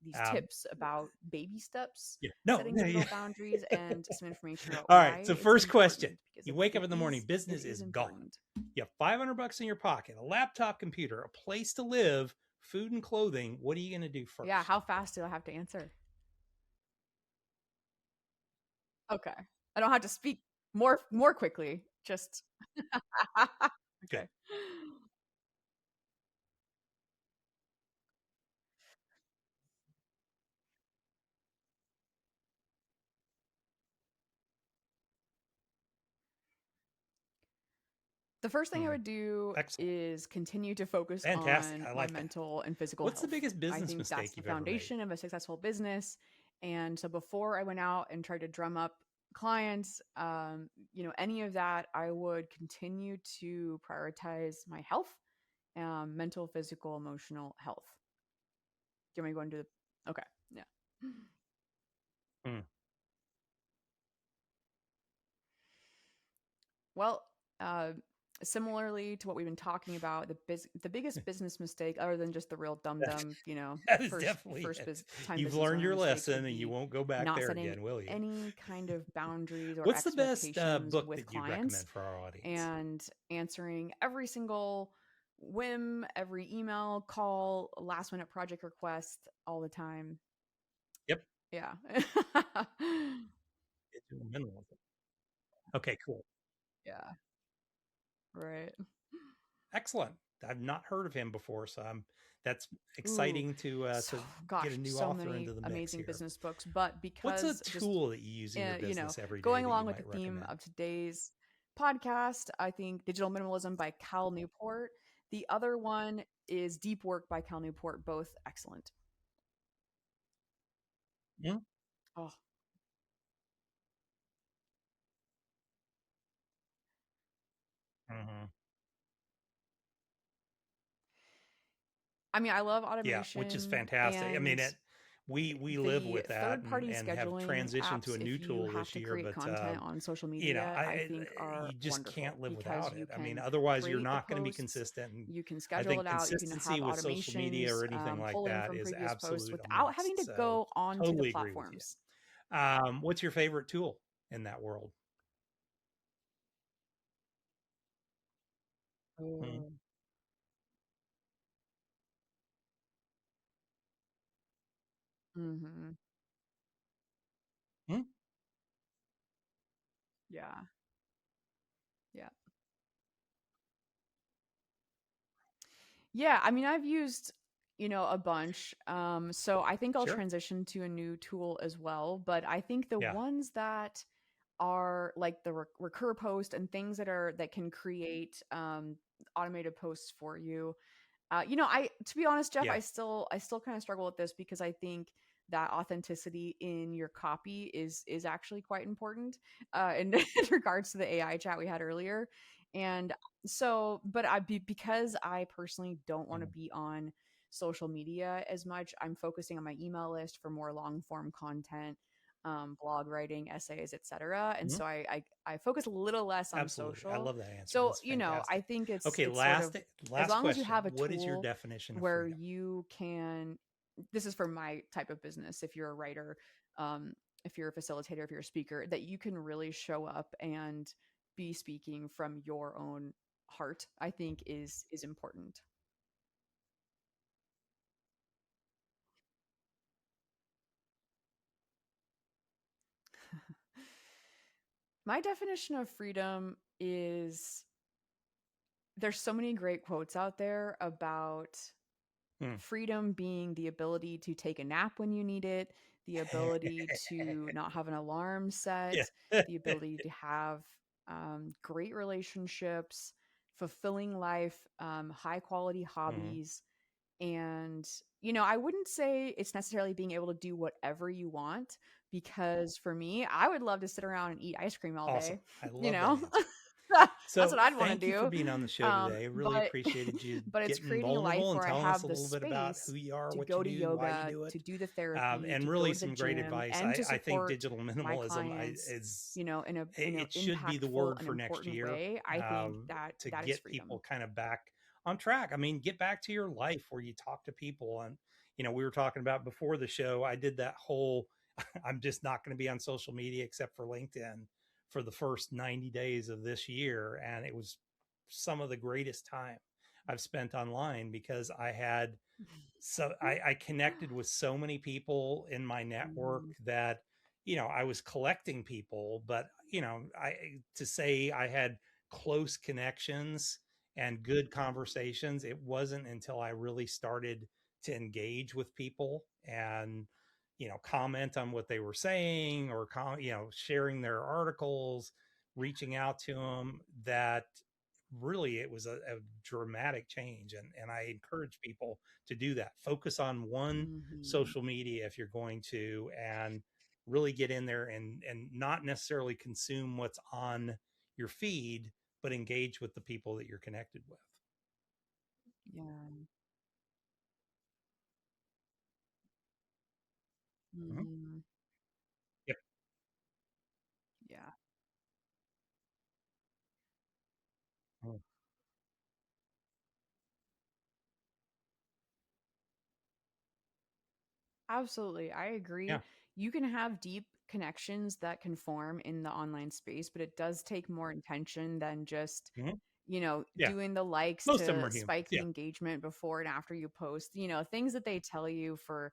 Speaker 3: these
Speaker 1: Um,
Speaker 3: tips about baby steps,
Speaker 1: yeah. No.
Speaker 3: setting
Speaker 1: No,
Speaker 3: digital
Speaker 1: yeah.
Speaker 3: boundaries, and some information about
Speaker 1: All right.
Speaker 3: why
Speaker 1: So
Speaker 3: it's
Speaker 1: first question.
Speaker 3: important because
Speaker 1: You wake up
Speaker 3: it
Speaker 1: in the morning,
Speaker 3: is it
Speaker 1: business
Speaker 3: is
Speaker 1: is gone.
Speaker 3: important.
Speaker 1: You have $500 in your pocket, a laptop computer, a place to live, food and clothing. What are you going to do
Speaker 3: Yeah,
Speaker 1: first?
Speaker 3: how fast do I have to answer? Okay. I don't have to speak more quickly. Just
Speaker 1: Good.
Speaker 3: okay. The first thing I
Speaker 1: Mhm.
Speaker 3: would do
Speaker 1: Excellent.
Speaker 3: is continue to focus
Speaker 1: Fantastic.
Speaker 3: on
Speaker 1: I
Speaker 3: my
Speaker 1: like that.
Speaker 3: mental and physical
Speaker 1: What's the
Speaker 3: health.
Speaker 1: biggest
Speaker 3: I
Speaker 1: business
Speaker 3: think that's
Speaker 1: mistake
Speaker 3: the
Speaker 1: you've ever made?
Speaker 3: foundation of a successful business. And so before I went out and tried to drum up clients, any of that, I would continue to prioritize my health, mental, physical, emotional health. Do you want me to go into the okay? Yeah.
Speaker 1: Mm.
Speaker 3: Well, uh, similarly to what we've been talking about, the biggest business mistake, other than just the real dumb
Speaker 1: That,
Speaker 3: dumb,
Speaker 1: that is
Speaker 3: first
Speaker 1: definitely it.
Speaker 3: time
Speaker 1: You've
Speaker 3: business
Speaker 1: learned
Speaker 3: owner
Speaker 1: your
Speaker 3: mistakes
Speaker 1: lesson
Speaker 3: would
Speaker 1: and you
Speaker 3: be
Speaker 1: won't go back
Speaker 3: not
Speaker 1: there
Speaker 3: setting
Speaker 1: again, will you?
Speaker 3: any kind of boundaries or
Speaker 1: What's the best
Speaker 3: expectations
Speaker 1: book
Speaker 3: with
Speaker 1: that you'd
Speaker 3: clients
Speaker 1: recommend for our audience?
Speaker 3: and answering every single whim, every email, call, last minute project request all the time.
Speaker 1: Yep.
Speaker 3: Yeah.
Speaker 1: Digital minimalism. Okay, cool.
Speaker 3: Yeah. Right.
Speaker 1: Excellent. I've not heard of him before, so that's
Speaker 3: Ooh,
Speaker 1: exciting
Speaker 3: so
Speaker 1: to get a
Speaker 3: gosh,
Speaker 1: new
Speaker 3: so
Speaker 1: author
Speaker 3: many
Speaker 1: into the mix
Speaker 3: amazing
Speaker 1: here.
Speaker 3: business books, but
Speaker 1: What's a
Speaker 3: because just
Speaker 1: tool that you use in your business every day
Speaker 3: going
Speaker 1: that you
Speaker 3: along with the
Speaker 1: might
Speaker 3: theme
Speaker 1: recommend?
Speaker 3: of today's podcast, I think Digital Minimalism by Cal Newport. The other one is Deep Work by Cal Newport, both excellent.
Speaker 1: Mm,
Speaker 3: Oh,
Speaker 1: mhm.
Speaker 3: I mean, I love
Speaker 1: Yeah, which is
Speaker 3: automation
Speaker 1: fantastic. I mean,
Speaker 3: and
Speaker 1: we live
Speaker 3: the
Speaker 1: with that
Speaker 3: third party
Speaker 1: and have
Speaker 3: scheduling
Speaker 1: transitioned to
Speaker 3: apps,
Speaker 1: a new
Speaker 3: if you
Speaker 1: tool
Speaker 3: have
Speaker 1: this
Speaker 3: to
Speaker 1: year,
Speaker 3: create
Speaker 1: but
Speaker 3: content on social
Speaker 1: you know,
Speaker 3: media, I think are
Speaker 1: you just
Speaker 3: wonderful
Speaker 1: can't live
Speaker 3: because
Speaker 1: without
Speaker 3: you
Speaker 1: it. I mean,
Speaker 3: can
Speaker 1: otherwise you're
Speaker 3: create the
Speaker 1: not going to be
Speaker 3: posts,
Speaker 1: consistent. And
Speaker 3: you can
Speaker 1: I
Speaker 3: schedule
Speaker 1: think
Speaker 3: it out, you can
Speaker 1: consistency
Speaker 3: have
Speaker 1: with social media
Speaker 3: automations
Speaker 1: or anything like
Speaker 3: pull in
Speaker 1: that
Speaker 3: from
Speaker 1: is
Speaker 3: previous posts
Speaker 1: absolute a
Speaker 3: without having to
Speaker 1: must. So
Speaker 3: go onto the
Speaker 1: totally agree with you.
Speaker 3: platforms.
Speaker 1: What's your favorite tool in that world? Mm,
Speaker 3: Oh. Hmm.
Speaker 1: mm,
Speaker 3: Yeah. Yeah. Yeah, I mean, I've used, a bunch. So I think I'll
Speaker 1: sure.
Speaker 3: transition to a new tool as well. But I think the
Speaker 1: Yeah.
Speaker 3: ones that are like the recur post and things that can create automated posts for you. I to be honest, Jeff,
Speaker 1: Yeah.
Speaker 3: I still kind of struggle with this because I think that authenticity in your copy is actually quite important in regards to the AI chat we had earlier. And so, but because I personally don't want to
Speaker 1: Mm,
Speaker 3: be on social media as much, I'm focusing on my email list for more long form content, blog writing, essays, etc. And
Speaker 1: mm.
Speaker 3: so I focus a little less on
Speaker 1: Absolutely. I
Speaker 3: social.
Speaker 1: love that answer.
Speaker 3: So
Speaker 1: That's
Speaker 3: I
Speaker 1: fantastic.
Speaker 3: think it's
Speaker 1: Okay,
Speaker 3: it's sort of, as
Speaker 1: last
Speaker 3: long as you
Speaker 1: question.
Speaker 3: have a
Speaker 1: What is your
Speaker 3: tool
Speaker 1: definition of
Speaker 3: where
Speaker 1: freedom?
Speaker 3: you can, this is for my type of business, if you're a writer, um, if you're a facilitator, if you're a speaker, that you can really show up and be speaking from your own heart, I think is important. My definition of freedom is, there's so many great quotes out there about
Speaker 1: Hmm.
Speaker 3: freedom being the ability to take a nap when you need it, the ability to not have an alarm
Speaker 1: Yeah.
Speaker 3: set, the ability to have great relationships, fulfilling life, high quality
Speaker 1: Mhm.
Speaker 3: hobbies. And, I wouldn't say it's necessarily being able to do whatever you want, because for me, I would love to sit around and eat ice cream all
Speaker 1: Awesome.
Speaker 3: day,
Speaker 1: I
Speaker 3: you
Speaker 1: love that
Speaker 3: know?
Speaker 1: answer.
Speaker 3: That's
Speaker 1: So
Speaker 3: what I'd want to
Speaker 1: thank you for
Speaker 3: do.
Speaker 1: being on the show today. Really
Speaker 3: But
Speaker 1: appreciated you
Speaker 3: but it's
Speaker 1: getting
Speaker 3: creating a life
Speaker 1: vulnerable and
Speaker 3: where I
Speaker 1: telling us
Speaker 3: have
Speaker 1: a
Speaker 3: the
Speaker 1: little bit about who
Speaker 3: space
Speaker 1: you are,
Speaker 3: to
Speaker 1: what you
Speaker 3: go to
Speaker 1: do, why you
Speaker 3: yoga,
Speaker 1: do
Speaker 3: to
Speaker 1: it,
Speaker 3: do the therapy,
Speaker 1: and
Speaker 3: to
Speaker 1: really
Speaker 3: go to the
Speaker 1: some great
Speaker 3: gym,
Speaker 1: advice.
Speaker 3: and to
Speaker 1: I think
Speaker 3: support
Speaker 1: digital
Speaker 3: my
Speaker 1: minimalism
Speaker 3: clients,
Speaker 1: is
Speaker 3: in an
Speaker 1: it should be the
Speaker 3: impactful
Speaker 1: word
Speaker 3: and
Speaker 1: for next
Speaker 3: important
Speaker 1: year,
Speaker 3: way. I think that
Speaker 1: to
Speaker 3: that is
Speaker 1: get people
Speaker 3: freedom.
Speaker 1: kind of back on track. I mean, get back to your life where you talk to people. And we were talking about before the show, I did that whole I'm just not going to be on social media except for LinkedIn for the first 90 days of this year. And it was some of the greatest time I've spent online because I connected with so many people in my network
Speaker 3: Mhm.
Speaker 1: that, I was collecting people, but, to say I had close connections and good conversations, it wasn't until I really started to engage with people and, comment on what they were saying or, sharing their articles, reaching out to them, that really it was a dramatic change. And I encourage people to do that. Focus on one
Speaker 3: Mhm.
Speaker 1: social media if you're going to, and really get in there and not necessarily consume what's on your feed, but engage with the people that you're connected with.
Speaker 3: Yeah.
Speaker 1: Mhm.
Speaker 3: Mhm.
Speaker 1: Yep.
Speaker 3: Yeah.
Speaker 1: Mm.
Speaker 3: Absolutely. I
Speaker 1: Yeah.
Speaker 3: agree. You can have deep connections that can form in the online space, but it does take more intention than just,
Speaker 1: Mhm.
Speaker 3: doing the likes
Speaker 1: Most of them are
Speaker 3: to
Speaker 1: humans.
Speaker 3: spike the
Speaker 1: Yeah.
Speaker 3: engagement before and after you post, things that they tell you for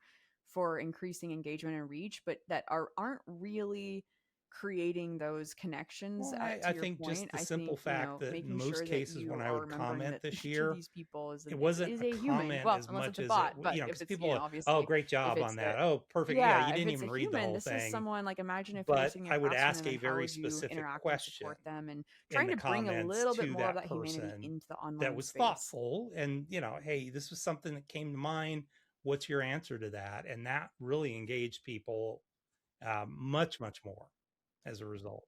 Speaker 3: increasing engagement and reach, but that aren't really creating those connections.
Speaker 1: Well,
Speaker 3: To
Speaker 1: I
Speaker 3: your
Speaker 1: think just
Speaker 3: point,
Speaker 1: the
Speaker 3: I
Speaker 1: simple
Speaker 3: think,
Speaker 1: fact that in
Speaker 3: making
Speaker 1: most
Speaker 3: sure that
Speaker 1: cases when
Speaker 3: you
Speaker 1: I
Speaker 3: are
Speaker 1: would
Speaker 3: remembering
Speaker 1: comment
Speaker 3: that
Speaker 1: this
Speaker 3: to
Speaker 1: year,
Speaker 3: these people is
Speaker 1: it wasn't
Speaker 3: is
Speaker 1: a
Speaker 3: a human.
Speaker 1: comment
Speaker 3: Well,
Speaker 1: as
Speaker 3: unless
Speaker 1: much
Speaker 3: it's a
Speaker 1: as
Speaker 3: bot, but
Speaker 1: because
Speaker 3: if it's,
Speaker 1: people, oh,
Speaker 3: obviously,
Speaker 1: great
Speaker 3: if
Speaker 1: job
Speaker 3: it's
Speaker 1: on that. Oh, perfect. Yeah, you
Speaker 3: if
Speaker 1: didn't
Speaker 3: it's
Speaker 1: even
Speaker 3: a
Speaker 1: read the
Speaker 3: human,
Speaker 1: whole
Speaker 3: this is
Speaker 1: thing.
Speaker 3: someone, like, imagine if you're
Speaker 1: But
Speaker 3: sitting
Speaker 1: I would
Speaker 3: across from
Speaker 1: ask
Speaker 3: them,
Speaker 1: a
Speaker 3: and how
Speaker 1: very
Speaker 3: would you
Speaker 1: specific
Speaker 3: interact and
Speaker 1: question
Speaker 3: support them, and
Speaker 1: in
Speaker 3: trying
Speaker 1: the
Speaker 3: to bring a
Speaker 1: comments
Speaker 3: little bit
Speaker 1: to
Speaker 3: more of
Speaker 1: that
Speaker 3: that humanity
Speaker 1: person
Speaker 3: into the
Speaker 1: that
Speaker 3: online
Speaker 1: was
Speaker 3: space.
Speaker 1: thoughtful and, hey, this was something that came to mind. What's your answer to that? And that really engaged people much, much more as a result.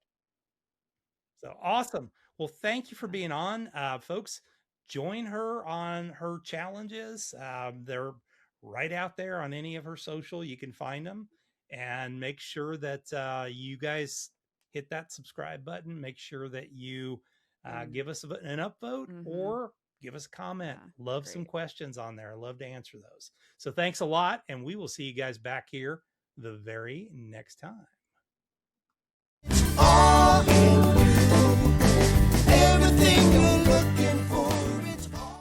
Speaker 1: So awesome. Well, thank you for
Speaker 3: Yeah.
Speaker 1: being on, folks. Join her on her challenges. They're right out there on any of her social. You can find them, and make sure that you guys hit that subscribe button. Make sure that you give us an upvote or give us a comment.
Speaker 3: Yeah,
Speaker 1: Love some
Speaker 3: great.
Speaker 1: questions on there. I love to answer those. So thanks a lot, and we will see you guys back here the very next time.
Speaker 2: All in